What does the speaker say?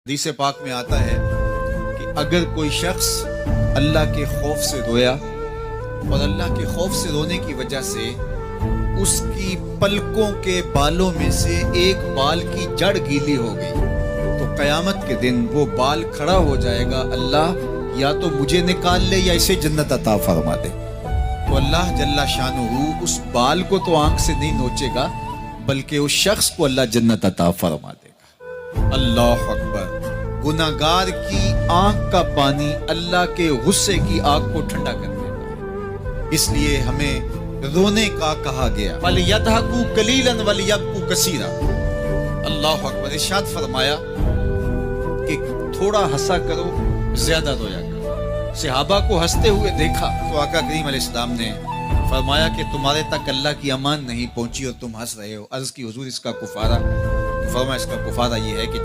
حدیث پاک میں آتا ہے کہ اگر کوئی شخص اللہ کے خوف سے رویا اور اللہ کے خوف سے رونے کی وجہ سے اس کی پلکوں کے بالوں میں سے ایک بال کی جڑ گیلی ہو گئی تو قیامت کے دن وہ بال کھڑا ہو جائے گا، اللہ یا تو مجھے نکال لے یا اسے جنت عطا فرما دے۔ تو اللہ جل شانہ اس بال کو تو آنکھ سے نہیں نوچے گا بلکہ اس شخص کو اللہ جنت عطا فرما دے گا۔ اللہ اکبر! گناہگار کی آنکھ کا پانی اللہ کے غصے کی آگ کو ٹھنڈا کر دیتا ہے، اس لیے ہمیں رونے کا کہا گیا وَلْيَضْحَكُوا قَلِيلًا وَلْيَبْكُوا كَثِيرًا۔ اللہ اکبر! ارشاد فرمایا کہ تھوڑا ہنسا کرو، زیادہ رویا کرو۔ صحابہ کو ہنستے ہوئے دیکھا تو آقا کریم علیہ السلام نے فرمایا کہ تمہارے تک اللہ کی امان نہیں پہنچی اور تم ہنس رہے ہو۔ عرض کی حضور اس کا کفارہ؟ فرمایا اس کا کفارہ یہ ہے کہ